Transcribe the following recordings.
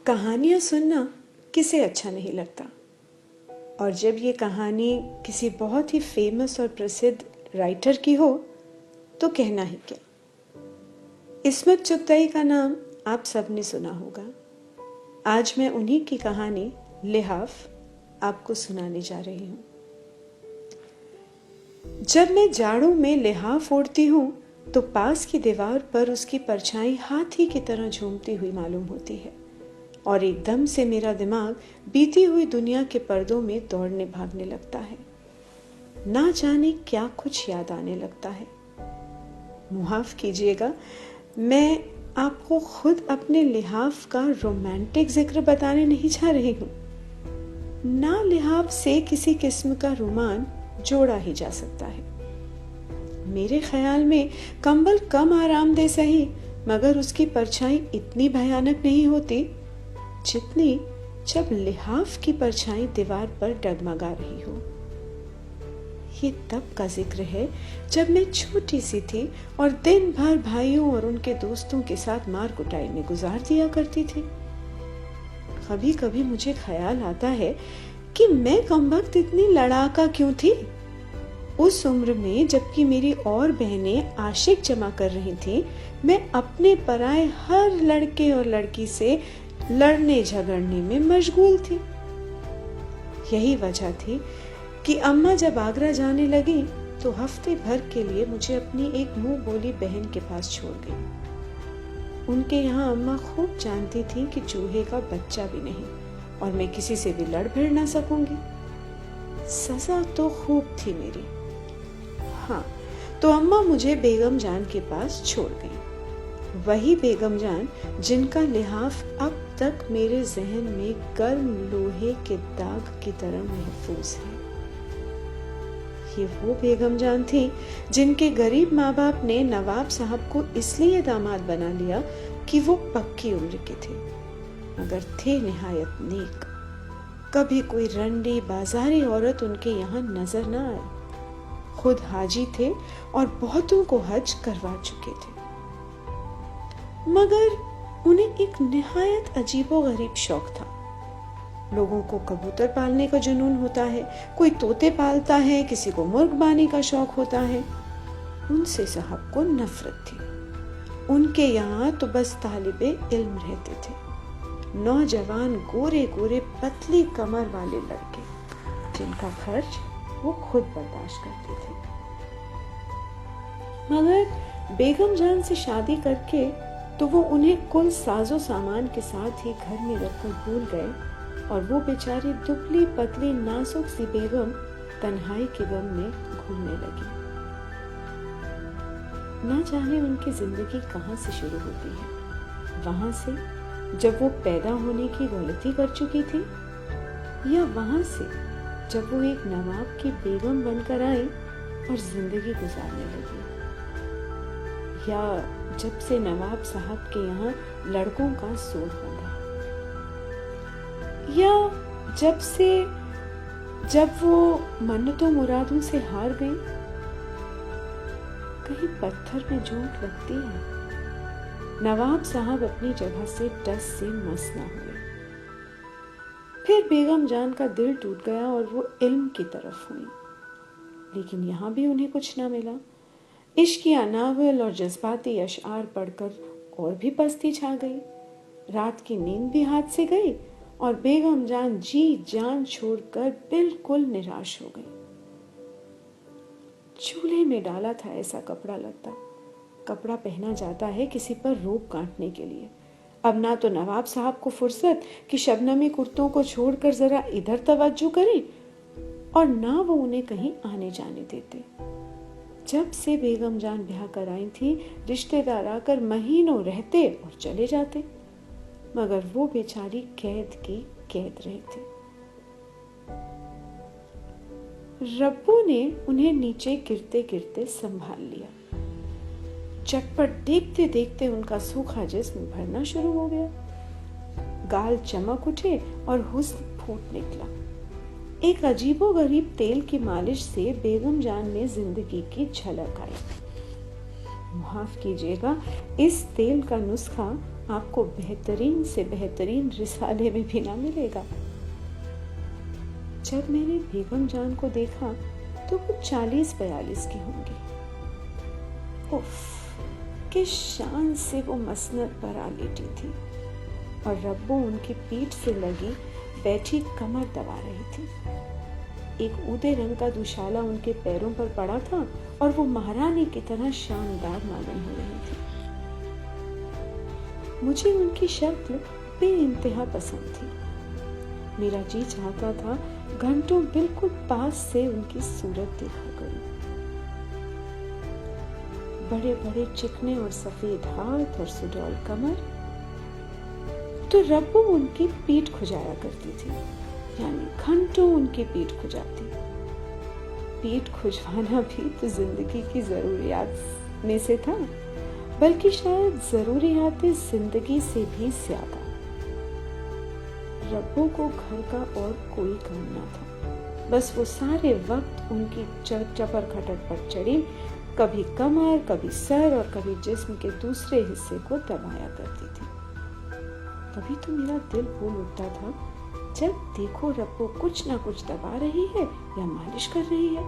कहानियाँ सुनना किसे अच्छा नहीं लगता। और जब ये कहानी किसी बहुत ही फेमस और प्रसिद्ध राइटर की हो तो कहना ही क्या। इस्मत चुगताई का नाम आप सबने सुना होगा। आज मैं उन्हीं की कहानी लिहाफ आपको सुनाने जा रही हूँ। जब मैं जाड़ों में लिहाफ ओढ़ती हूँ तो पास की दीवार पर उसकी परछाई हाथी की तरह झूमती हुई मालूम होती है और एकदम से मेरा दिमाग बीती हुई दुनिया के पर्दों में दौड़ने भागने लगता है। ना जाने क्या कुछ याद आने लगता है। मुआफ कीजिएगा, मैं आपको खुद अपने लिहाफ का रोमांटिक जिक्र बताने नहीं जा रही हूँ। ना लिहाफ से किसी किस्म का रोमान जोड़ा ही जा सकता है। मेरे ख्याल में कंबल कम आरामदेह सही, मगर उसकी परछाई इतनी भयानक नहीं होती जितनी जब लिहाफ की परछाई दीवार पर डगमगा रही हो। ये तब का जिक्र है जब मैं छोटी सी थी और दिन भर भाइयों और उनके दोस्तों के साथ मार कुटाई में गुजार दिया करती थी। कभी कभी मुझे ख्याल आता है कि मैं कमबख्त इतनी लड़ाका क्यों थी। उस उम्र में जबकि मेरी और बहनें आशिक जमा कर रही थीं, मैं अपने पराए हर लड़के और लड़की से लड़ने झगड़ने में मशगूल थी। यही वजह थी कि अम्मा जब आगरा जाने लगी तो हफ्ते भर के लिए मुझे अपनी एक मुंह बोली बहन के पास छोड़ गई। उनके यहाँ अम्मा खूब जानती थी कि चूहे का बच्चा भी नहीं और मैं किसी से भी लड़ भिड़ ना सकूंगी। सजा तो खूब थी मेरी। हाँ, तो अम्मा मुझे बेगम जान के पास छोड़ गई। वही बेगम जान जिनका लिहाफ अब तक मेरे जहन में गर्म लोहे के दाग की तरह महफूज है। ये वो बेगम जान थी जिनके गरीब माँ बाप ने नवाब साहब को इसलिए दामाद बना लिया कि वो पक्की उम्र के थे, मगर थे निहायत नेक। कभी कोई रंडी बाजारी औरत उनके यहाँ नजर न आई। खुद हाजी थे और बहुतों को हज करवा चुके थे, मगर उन्हें एक निहायत अजीबोगरीब शौक था। लोगों को कबूतर पालने का जुनून होता है, कोई तोते पालता है, किसी को मुर्गबानी का शौक होता है। उनसे साहब को नफरत थी। उनके यहाँ तो बस तालिबे इल्म रहते थे, नौजवान गोरे गोरे पतली कमर वाले लड़के जिनका खर्च वो खुद बर्दाश्त करते थे। मगर बेगम जान से शादी करके तो वो उन्हें कुल साजो सामान के साथ ही घर में रखकर भूल गए और वो बेचारी दुबली पतली नाजुक सी बेगम तन्हाई के गम में घूमने लगी। ना जाने उनकी जिंदगी कहाँ से शुरू होती है, वहां से जब वो पैदा होने की गलती कर चुकी थी, या वहां से जब वो एक नवाब की बेगम बनकर आई और जिंदगी गुजारने लगी, या जब से नवाब साहब के यहाँ लड़कों का सोर बंधा, या जब वो मन्नतों मुरादों से हार गई। कहीं पत्थर में चोट लगती है। नवाब साहब अपनी जगह से टस से मस न हुए। फिर बेगम जान का दिल टूट गया और वो इल्म की तरफ हुई, लेकिन यहाँ भी उन्हें कुछ ना मिला। इश्किया नावल और जज्बाती अशआर पढ़कर और भी पस्ती छा गई। रात की नींद भी हाथ से गई और बेगम जान जी जान छोड़कर बिल्कुल निराश हो गई। चूल्हे में डाला था ऐसा कपड़ा लगता। कपड़ा पहना जाता है किसी पर रोब काटने के लिए। अब ना तो नवाब साहब को फुर्सत कि शबनमी कुर्तों को छोड़कर जरा इधर तवज्जो करे, और ना वो उन्हें कहीं आने जाने देते। जब से बेगम जान ब्याह कर आई थी, रिश्तेदार आकर महीनों रहते और चले जाते, मगर वो बेचारी कैद की कैद रहती। रब्बू ने उन्हें नीचे गिरते गिरते संभाल लिया। चटपट देखते देखते उनका सूखा जिस्म भरना शुरू हो गया। गाल चमक उठे और हुस्न फूट निकला। एक अजीबोगरीब तेल की मालिश से बेगम जान में जिंदगी की झलक आई। माफ कीजिएगा, इस तेल का नुस्खा आपको बेहतरीन से बेहतरीन रिसाले में भी ना मिलेगा। जब मैंने बेगम जान को देखा तो वो 40-42 की होंगी। उफ, किस शान से वो मसनद पर आ लेटी थी और रब्बो उनकी पीठ से लगी बैठी कमर दबा रही थी। एक ऊदे रंग का दुशाला उनके पैरों पर पड़ा था और वो महारानी की तरह शानदार मालूम हो रही थी। मुझे उनकी शक्ल बेइंतहा पसंद थी। मेरा जी चाहता था घंटों बिल्कुल पास से उनकी सूरत देखा करूं। बड़े बड़े चिकने और सफेद हाथ और सुडौल कमर। तो रब्बो उनकी पीठ खुजाया करती थी, यानी घंटों उनकी पीठ खुजाती। पीठ खुजवाना भी तो जिंदगी की जरूरियात में से था, बल्कि शायद जरूरियात जिंदगी से भी ज्यादा। रब्बो को घर का और कोई काम ना था, बस वो सारे वक्त उनकी चपर खटक पर चढ़ी कभी कमर, कभी सर और कभी जिस्म के दूसरे हिस्से को दबाया करती थी। कभी तो मेरा दिल बोल उठता था, जब देखो रब्बो कुछ ना कुछ दबा रही है या मालिश कर रही है।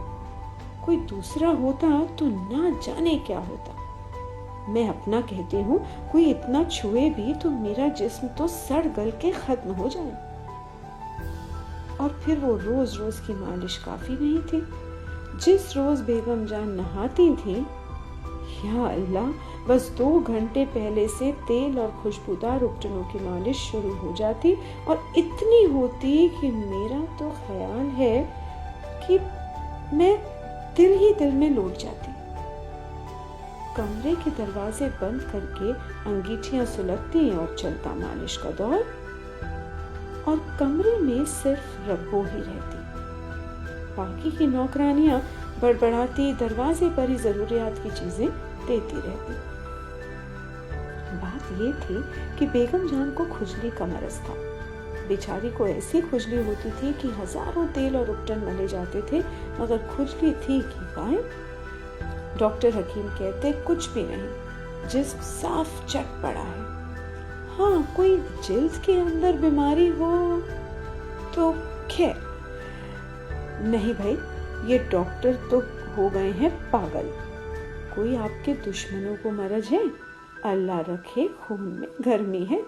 कोई दूसरा होता तो ना जाने क्या होता। मैं अपना कहती हूँ, कोई इतना छुए भी तो मेरा जिस्म तो सड़ गल के खत्म हो जाए। और फिर वो रोज रोज की मालिश काफी नहीं थी। जिस रोज बेगम जान नहाती थी, या अल्लाह, बस 2 घंटे पहले से तेल और खुशबूदार उपटनों की मालिश शुरू हो जाती और इतनी होती कि मेरा तो ख्याल है कि मैं दिल ही दिल में लौट जाती। कमरे के दरवाजे बंद करके अंगीठियां सुलगती और चलता मालिश का दौर, और कमरे में सिर्फ रब्बो ही रहती। बाकी की नौकरानियां बड़बड़ाती दरवाजे पर ही जरूरियात की चीजें देती रहती। बात ये थी कि बेगम जान को खुजली का मरज था। बेचारी को ऐसी खुजली होती थी कि हजारों तेल और उपटन मले जाते थे, मगर खुजली थी कि गायब। डॉक्टर हकीम कहते कुछ भी नहीं, जिस्म साफ चट पड़ा है। हाँ, कोई जिल्द के अंदर बीमारी हो तो खैर, नहीं भाई, ये डॉक्टर तो हो गए हैं पागल। कोई आपके दुश्मनों को मरज है, अल्लाह रखे खून में गर्मी है,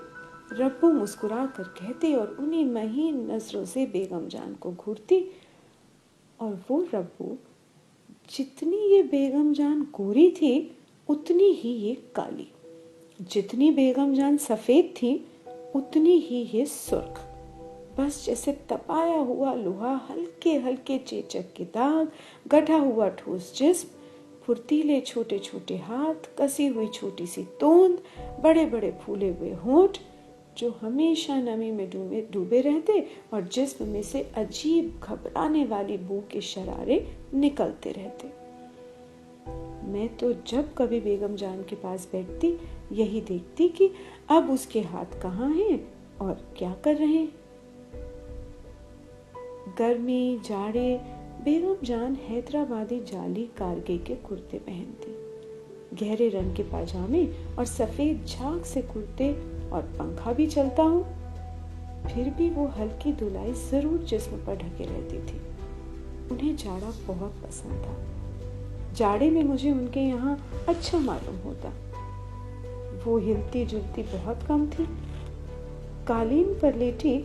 रब्बो मुस्कुरा कर कहती और उन्हीं महीन नजरों से बेगम जान को घूरती। और वो रब्बो, जितनी ये बेगम जान गोरी थी उतनी ही ये काली, जितनी बेगम जान सफेद थी उतनी ही ये सुर्ख। बस जैसे तपाया हुआ लोहा, हल्के हल्के चेचक के दाग, गढ़ा हुआ ठोस जिस्म, फुर्तीले छोटे छोटे हाथ, कसी हुई छोटी सी तोंद, बड़े बड़े फूले हुए होंठ जो हमेशा नमी में डूबे रहते और जिस्म में से अजीब घबराने वाली बू के शरारे निकलते रहते। मैं तो जब कभी बेगम जान के पास बैठती यही देखती कि अब उसके हाथ कहाँ हैं और क्या कर रहे हैं। गर्मी जाड़े बेगम जान हैदराबादी जाली कारगे के कुर्ते पहनती, गहरे रंग के पाजामे और सफेद झाग से कुर्ते, और पंखा भी चलता हो फिर भी वो हल्की धुलाई जरूर जिस्म पर ढके रहती थी। उन्हें जाड़ा बहुत पसंद था। जाड़े में मुझे उनके यहाँ अच्छा मालूम होता। वो हिलती जुलती बहुत कम थी, कालीन पर लेटी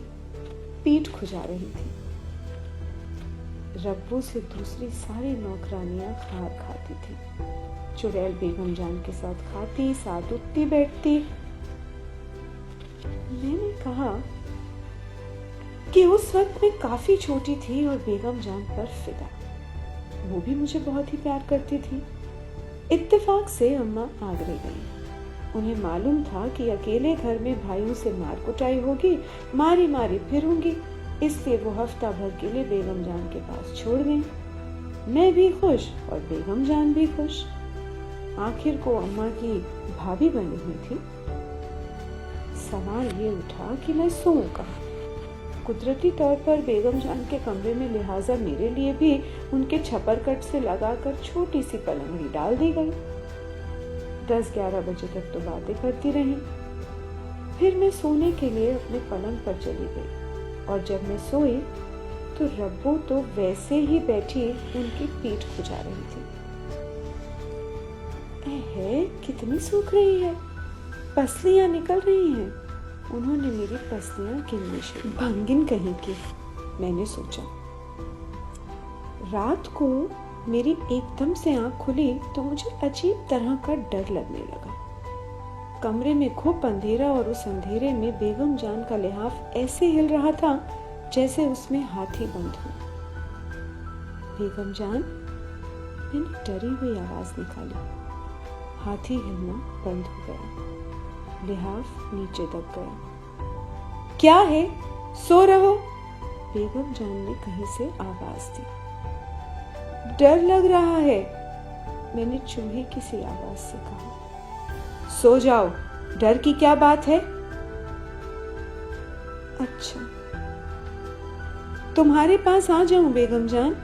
पीठ खुजा रही थी। रब्बो से दूसरी सारी नौकरानियां खार खाती थी। चुड़ैल बेगम जान के साथ खाती, साथ उठती बैठती। मैंने कहा कि उस वक्त मैं काफी छोटी थी और बेगम जान पर फिदा। वो भी मुझे बहुत ही प्यार करती थी। इत्तेफाक से अम्मा आगरे गई। उन्हें मालूम था कि अकेले घर में भाइयों से मार कुटाई होगी, मारी मारी फिरूंगी, इसलिए वो हफ्ता भर के लिए बेगम जान के पास छोड़ गई। मैं भी खुश और बेगम जान भी खुश। आखिर को अम्मा की भाभी बनी हुई थी। सवाल ये उठा कि मैं सोऊं कहाँ। कुदरती तौर पर बेगम जान के कमरे में लिहाजा मेरे लिए भी उनके छपरकट से लगाकर छोटी सी पलंगड़ी डाल दी गई। 10-11 बजे तक तो बातें करती रही। फिर मैं सोने के लिए अपने पलंग पर चली गई और जब मैं सोई तो रब्बो तो वैसे ही बैठी उनकी पीठ खुजा रही थी। है कितनी सूख रही है, पसलियां निकल रही हैं। उन्होंने मेरी पसलियां गिननी शुरू, भंगिन कहीं की, मैंने सोचा। रात को मेरी एकदम से आंख खुली तो मुझे अजीब तरह का डर लगने लगा। कमरे में खूब अंधेरा और उस अंधेरे में बेगम जान का लिहाफ ऐसे हिल रहा था जैसे उसमें हाथी बंद हो। बेगम जान, मैंने डरी हुई आवाज निकाली। हाथी हिलना बंद हो गया, लिहाफ नीचे दब गया। क्या है, सो रहो, बेगम जान ने कहीं से आवाज दी। डर लग रहा है, मैंने चूहे की सी आवाज से कहा। सो जाओ, डर की क्या बात है। अच्छा, तुम्हारे पास आ जाऊं बेगम जान।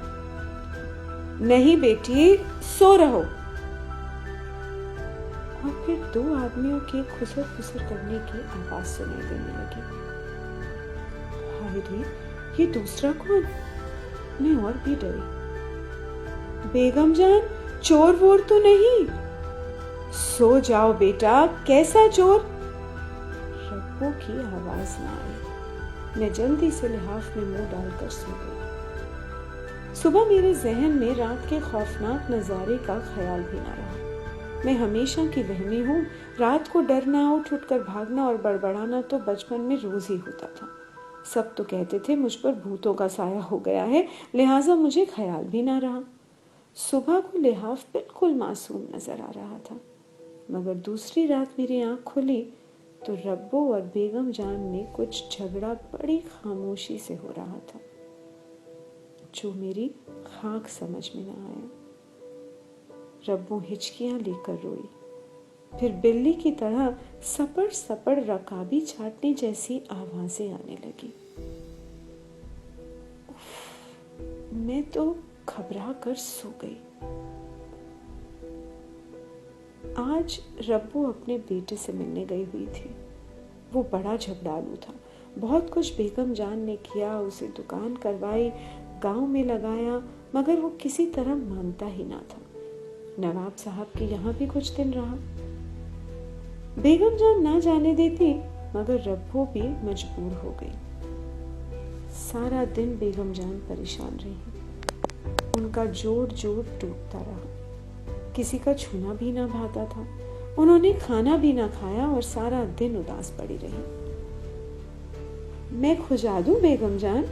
नहीं बेटी, सो रहो। और फिर दो आदमियों के खुसर खुसर करने की आवाज सुनाई देने लगी। हाय रे, ये दूसरा कौन? मैं और भी डरी। बेगम जान, चोर वोर तो नहीं? सो जाओ बेटा, कैसा चोर? रब्बो की आवाज ना आई। मैं जल्दी से लिहाफ में मुंह डालकर सो गई। सुबह मेरे जहन में रात के खौफनाक नजारे का ख्याल भी ना रहा। मैं हमेशा की वहमी हूँ। रात को डरना, उठकर भागना और बड़बड़ाना तो बचपन में रोज ही होता था। सब तो कहते थे मुझ पर भूतों का साया हो गया है, लिहाजा मुझे ख्याल भी ना रहा। सुबह को लिहाफ बिल्कुल मासूम नजर आ रहा था, मगर दूसरी रात मेरी आंख खुली तो रब्बो और बेगम जान में कुछ झगड़ा बड़ी खामोशी से हो रहा था, जो मेरी खाक समझ में ना आया। रब्बो हिचकियां लेकर रोई, फिर बिल्ली की तरह सपड़ सपड़ रकाबी छाटने जैसी आवाजें आने लगी। मैं तो घबरा कर सो गई। आज रब्बो अपने बेटे से मिलने गई हुई थी। वो बड़ा झगड़ालू था। बहुत कुछ बेगम जान ने किया, उसे दुकान करवाई, गांव में लगाया, मगर वो किसी तरह मानता ही ना था। नवाब साहब के यहाँ भी कुछ दिन रहा। बेगम जान ना जाने देती, मगर रब्बो भी मजबूर हो गई। सारा दिन बेगम जान परेशान रही। उनका जोड़ जोड़ टूटता रहा। किसी का छूना भी ना भाता था। उन्होंने खाना भी ना खाया और सारा दिन उदास पड़ी रही। मैं खुजा दूं बेगम जान?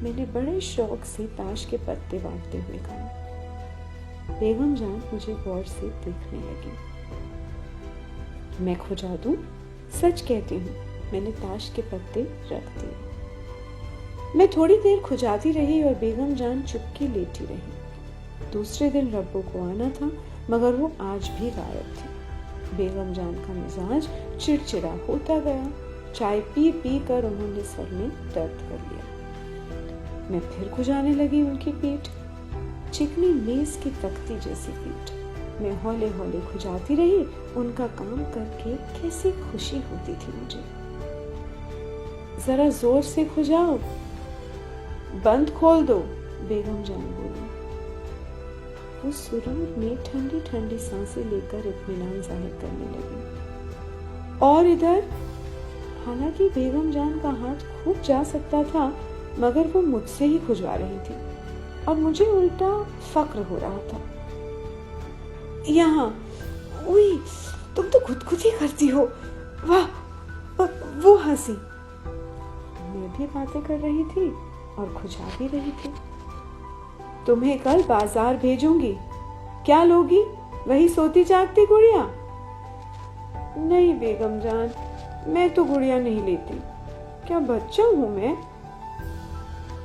मैंने बड़े शौक से ताश के पत्ते बांटते हुए कहा। बेगम जान मुझे गौर से देखने लगी। मैं खुजा दूं? सच कहती हूँ, मैंने ताश के पत्ते रख दिए। मैं थोड़ी देर खुजाती रही और बेगम जान चुपकी लेटी रही। दूसरे दिन रब्बो को आना था, मगर वो आज भी गायब थी। बेगम जान का मिजाज चिड़चिड़ा होता गया। चाय पी पी कर उन्होंने सर में दर्द कर लिया। मैं फिर खुजाने लगी उनकी पीठ, चिकनी मेज की तख्ती जैसी पीठ। मैं हौले हौले खुजाती रही। उनका काम करके कैसी खुशी होती थी मुझे। जरा जोर से खुजाओ, बंद खोल दो, बेगम जान बोली। वो सुरूर में ठंडी ठंडी सांसें लेकर इत्मीनान जाहिर करने लगी। और इधर, हालांकि बेगम जान का हाथ खूब जा सकता था, मगर वो मुझसे ही खुजवा रही थी और मुझे उल्टा फक्र हो रहा था। यहाँ, उई, तुम तो खुदकुशी करती हो। वाह, वो हंसी। मैं भी बातें कर रही थी और खुजा भी रही थी। तुम्हें कल बाजार भेजूंगी, क्या लोगी? वही सोती जागती गुड़िया? नहीं बेगम जान, मैं तो गुड़िया नहीं लेती। क्या बच्चा हूं मैं?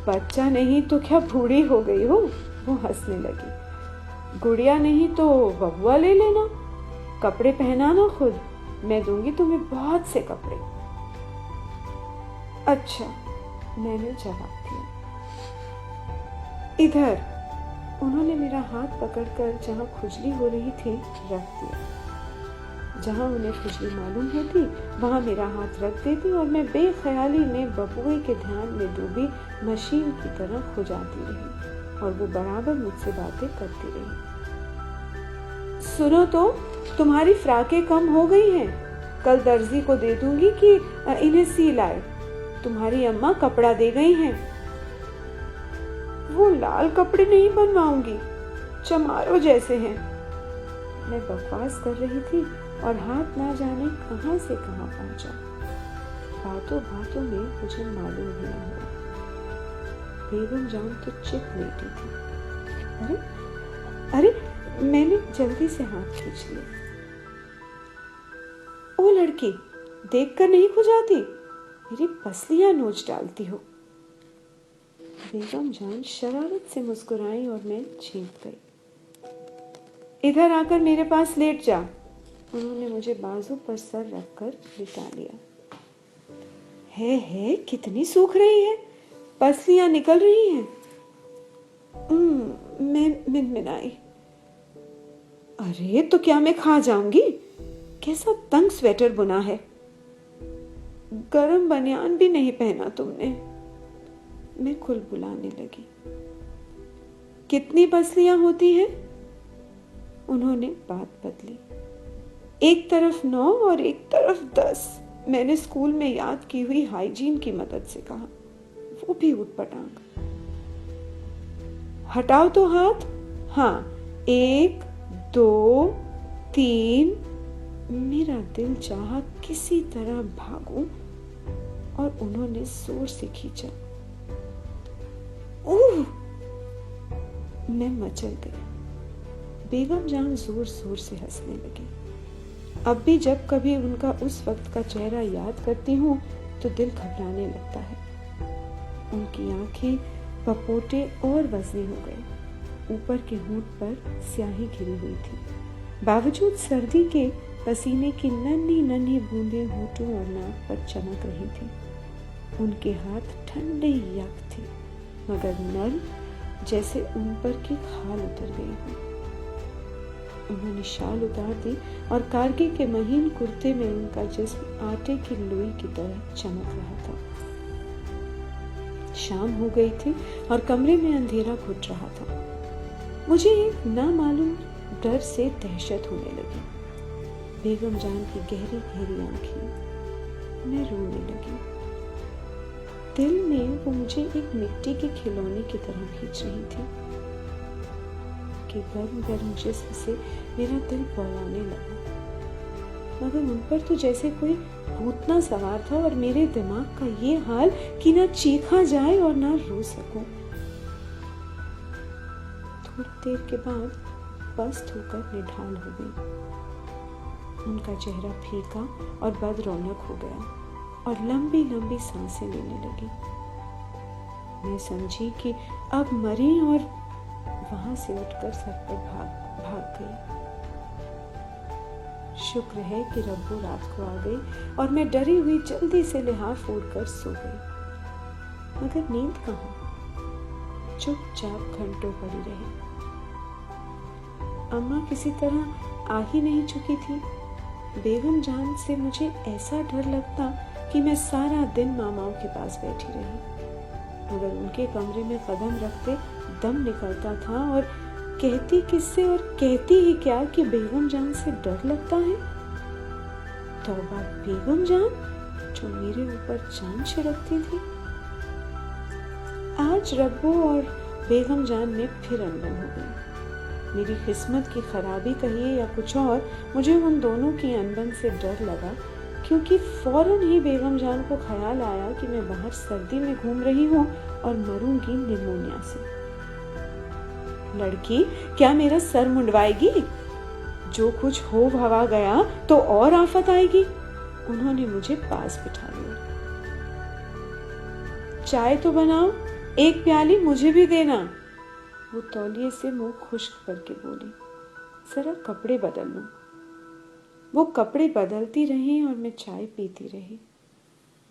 बच्चा नहीं तो क्या बूढ़ी हो गई हो? वो हंसने लगी। गुड़िया नहीं तो बबुआ ले लेना, कपड़े पहनाना खुद, मैं दूंगी तुम्हें बहुत से कपड़े। अच्छा, मैंने जवाब दिया। इधर, उन्होंने मेरा हाथ पकड़कर जहां खुजली हो रही थी रख दिया। जहाँ उन्हें खुजली मालूम होती वहाँ मेरा हाथ रख देती और मैं बेख्याली में बबुए के ध्यान में डूबी मशीन की तरह खुजाती रही और वो बराबर मुझसे बातें करती रही। सुनो तो, तुम्हारी फ्राकें कम हो गई हैं। कल दर्जी को दे दूंगी कि इन्हें सी लाए। तुम्हारी अम्मा कपड़ा दे गई हैं। वो लाल कपड़े नहीं बनवाऊंगी, चमारों जैसे हैं। मैं बकवास कर रही थी और हाथ ना जाने कहां से कहां पहुंचा। बातों बातों में मुझे मालूम ही ना हुआ बेगम जान तो चित लेटी थी। अरे अरे, मैंने जल्दी से हाथ खींच लिया। ओ लड़की, देखकर नहीं खुजाती, मेरी पसलियां नोच डालती हो। बेगम जान शरारत से मुस्कुराई और मैं चीख गई। इधर आकर मेरे पास लेट जा। उन्होंने मुझे बाजू पर सर रखकर लिटा लिया। है कितनी सूख रही है, पसलियां निकल रही हैं। मैं मिनमिनाई। अरे तो क्या मैं खा जाऊंगी? कैसा तंग स्वेटर बुना है, गरम बनियान भी नहीं पहना तुमने। मैं कुलबुलाने लगी। कितनी पसलियां होती हैं? उन्होंने बात बदली। एक तरफ 9 और एक तरफ 10। मैंने स्कूल में याद की हुई हाइजीन की मदद से कहा। वो भी उठपटांग। हटाओ तो हाथ। हाँ, 1 2 3। मेरा दिल चाहा किसी तरह भागूं और उन्होंने जोर से खींचा। ओह! मैं मचल गई। बेगम जान जोर जोर से हंसने लगी। अब भी जब कभी उनका उस वक्त का चेहरा याद करती हूँ तो दिल घबराने लगता है। उनकी आंखें पपोटे और वजनी हो गए। ऊपर के होंठ पर स्याही घिरी हुई थी। बावजूद सर्दी के पसीने की नन्ही नन्ही बूंदें होठों और नाक पर चमक रही थी। उनके हाथ ठंडे यक थे, मगर नर्म, जैसे उन पर की खाल उतर गई हो। उन्होंने शाल उतार दी और कारगी के महीन कुर्ते में उनका जिस्म आटे की लोई की तरह चमक रहा था। शाम हो गई थी और कमरे में अंधेरा घुट रहा था। मुझे एक नामालूम डर से दहशत होने लगी। बेगम जान की गहरी गहरी आंखें। मैं रोने लगी। दिल में वो मुझे एक मिट्टी के खिलौने की तरह खींच रही थी कि गर्म गर्म जिस्म से मेरा दिल बौलाने लगा। मगर उन पर तो जैसे कोई भूतना सवार था और मेरे दिमाग का ये हाल कि ना चीखा जाए और ना रो सकूं। थोड़ी देर के बाद पस्त होकर निढाल हो गई। उनका चेहरा फीका और बदरौनक हो गया और लंबी लंबी सांसें लेने लगी। मैं समझी कि अब मरी और वहां से उठकर सर पर भाग गई। शुक्र है कि रब्बो रात को आ गई और मैं डरी हुई जल्दी से लिहाफ ओढ़कर सो गई। मगर नींद कहाँ? चुपचाप घंटों पड़ी रही। अम्मा किसी तरह आ ही नहीं चुकी थी। बेगम जान से मुझे ऐसा डर लगता कि मैं सारा दिन मामाओं के पास बैठी रही। मगर उनके कमरे में कदम रखते दम निकलता था और कहती किससे और कहती ही क्या कि बेगम जान से डर लगता है। तौबा, बेगम जान जो मेरे ऊपर जान छिड़कती थी। आज रब्बो और बेगम में फिर अनबन हो गई। मेरी किस्मत की खराबी कहिए या कुछ और, मुझे उन दोनों की अनबन से डर लगा क्योंकि फौरन ही बेगम जान को ख्याल आया कि मैं बाहर सर्दी में घूम रही हूँ और मरूंगी निमोनिया से। लड़की, क्या मेरा सर मुंडवाएगी? जो कुछ हो हवा गया तो और आफत आएगी। उन्होंने मुझे पास बिठा लिया। चाय तो बनाओ, एक प्याली मुझे भी देना। वो तौलिए से मुंह खुश्क करके बोली। जरा कपड़े बदल लूं। वो कपड़े बदलती रही और मैं चाय पीती रही।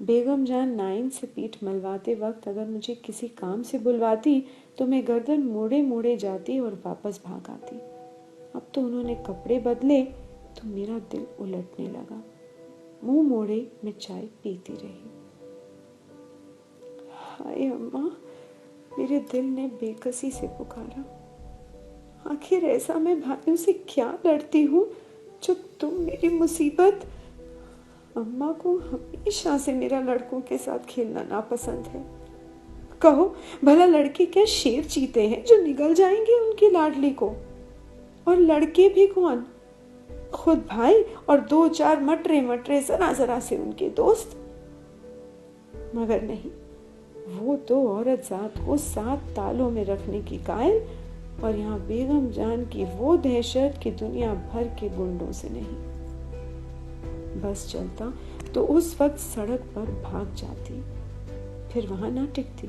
बेगम जान नाइन से पीठ मलवाते वक्त अगर मुझे किसी काम से बुलवाती तो मैं गर्दन मोड़े मोड़े जाती और वापस भाग आती। अब तो उन्होंने कपड़े बदले तो मेरा दिल उलटने लगा। मुंह मोड़े मैं चाय पीती रही। हाय अम्मा, मेरे दिल ने बेकसी से पुकारा। आखिर ऐसा मैं भाइयों से क्या लड़ती हूँ जो तुम मेरी मुसीबत। अम्मा को हमेशा से मेरा लड़कों के साथ खेलना नापसंद है। कहो भला लड़के क्या शेर चीते हैं जो निगल जाएंगे उनकी लाडली को? और लड़के भी कौन, खुद भाई और 2-4 मटरे मटरे जरा जरा से उनके दोस्त। मगर नहीं, वो तो औरत जात को 7 तालों में रखने की कायल, और यहाँ बेगम जान की वो दहशत कि दुनिया भर के गुंडों से नहीं। बस चलता तो उस वक्त सड़क पर भाग जाती, फिर वहां ना टिकती,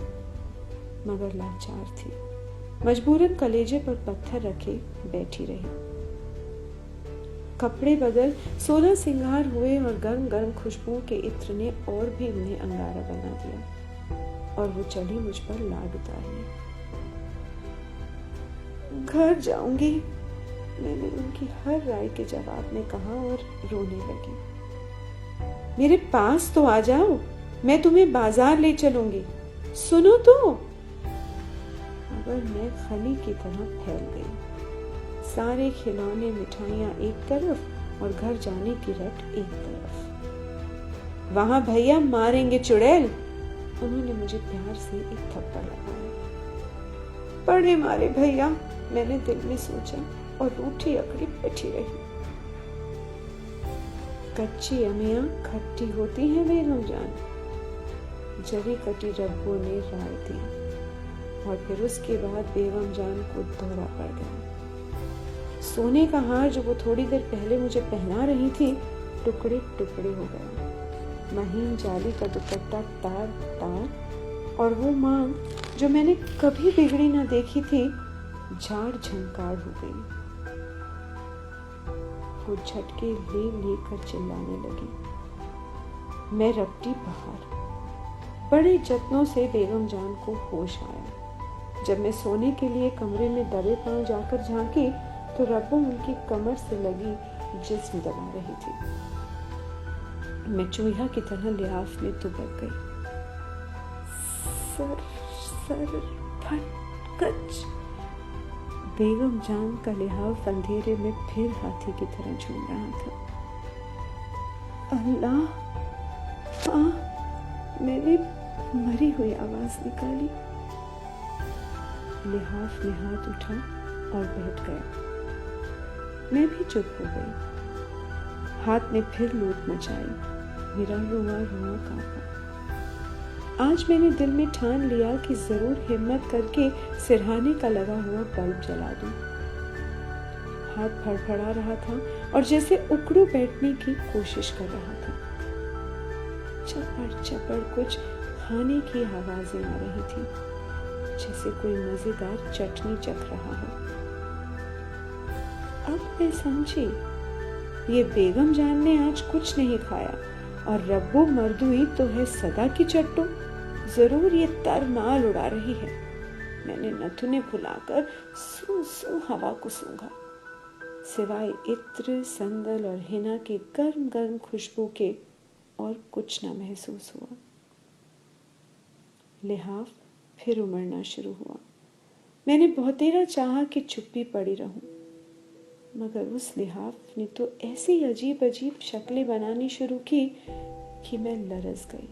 मगर लाचार थी, मजबूरन कलेजे पर पत्थर रखे बैठी रही। कपड़े बदल 16 सिंगार हुए और गर्म गर्म खुशबुओं के इत्र ने और भी उन्हें अंगारा बना दिया, और वो चली मुझ पर लाड उतारने। घर जाऊंगी, मैंने उनकी हर राय के जवाब में कहा और रोने लगी। मेरे पास तो आ जाओ, मैं तुम्हें बाजार ले चलूंगी, सुनो तो। मगर मैं खली की तरह फैल गई। सारे खिलौने मिठाइयां एक तरफ और घर जाने की रट एक तरफ। वहां भैया मारेंगे चुड़ैल, उन्होंने मुझे प्यार से एक थप्पड़ लगाया। पड़े मारे भैया, मैंने दिल में सोचा और रूठी अकड़ी बैठी रही। कच्ची अमियां खट्टी होती हैं बेगम जान, जरी कटी रब्बों ने राय दी। और फिर उसके बाद बेगम जान को दौरा पड़ गया। सोने का हार जो वो थोड़ी देर पहले मुझे पहना रही थी, टुकड़े टुकड़े हो गया। महीन जाली का दुपट्टा तार तार, और वो मांग जो मैंने कभी बिगड़ी ना देखी थी, झाड़ झंकार हो गई। वो झटके ले लेकर चिल्लाने लगी। मैं रपटी बाहर। बड़े जत्नों से बेगम जान को होश आया। जब मैं सोने के लिए कमरे में दबे पांव जाकर झांकी तो रब्बो उनकी कमर से लगी जिस्म दबा रही थी। मैं चूहा की तरह लिहाफ में दुबक गई। सर फटकच। बेगम जान का लिहाफ अंधेरे में फिर हाथी की तरह झूम रहा था। अल्लाह, मैंने मरी हुई आवाज निकाली। लिहाफ में हाथ उठा और बैठ गया। मैं भी चुप हो गई। हाथ ने फिर लूट मचाई। मेरा रुआ रुआ कांपा। आज मैंने दिल में ठान लिया कि जरूर हिम्मत करके सिरहाने का लगा हुआ बल्ब जला दूं। हाथ फड़फड़ा रहा था और जैसे उकड़ू बैठने की कोशिश कर रहा था। चपड़ चपड़ कुछ खाने की आवाजें आ रही थी, जैसे कोई मजेदार चटनी चख रहा हो। अब मैं समझी, ये बेगम जान ने आज कुछ नहीं खाया और रब्बो मर्दुई तो है सदा की चट्टू। जरूर ये तर माल उड़ा रही है। मैंने नथुने फुलाकर सू सू हवा को सूंघा। सिवाय इत्र, संदल और हिना की गर्म गर्म खुशबू के और कुछ न महसूस हुआ। लिहाफ फिर उमड़ना शुरू हुआ। मैंने बहुतेरा चाहा कि चुप्पी पड़ी रहूं, मगर उस लिहाफ ने तो ऐसी अजीब अजीब शक्लें बनानी शुरू की कि मैं लरस गई।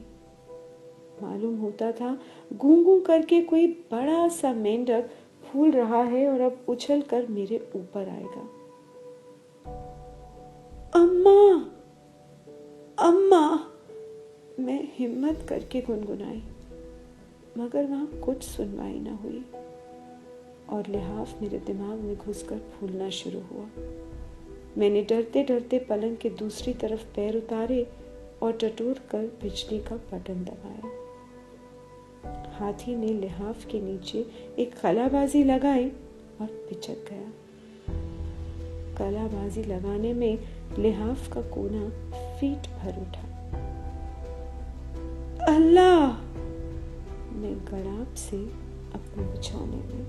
मालूम होता था गूं गूं करके कोई बड़ा सा मेंढक फूल रहा है और अब उछल कर मेरे ऊपर आएगा। अम्मा, अम्मा, मैं हिम्मत करके गुनगुनाई, मगर वहां कुछ सुनवाई न हुई और लिहाफ मेरे दिमाग में घुसकर फूलना शुरू हुआ। मैंने डरते डरते पलंग के दूसरी तरफ पैर उतारे और टटोर कर बिजली का बटन दबाया। हाथी ने लिहाफ के नीचे एक कलाबाजी लगाई और पिचक गया। कलाबाजी लगाने में लिहाफ का कोना फीट भर उठा। अल्लाह! मैं गड़ाप से अपने बिछौने में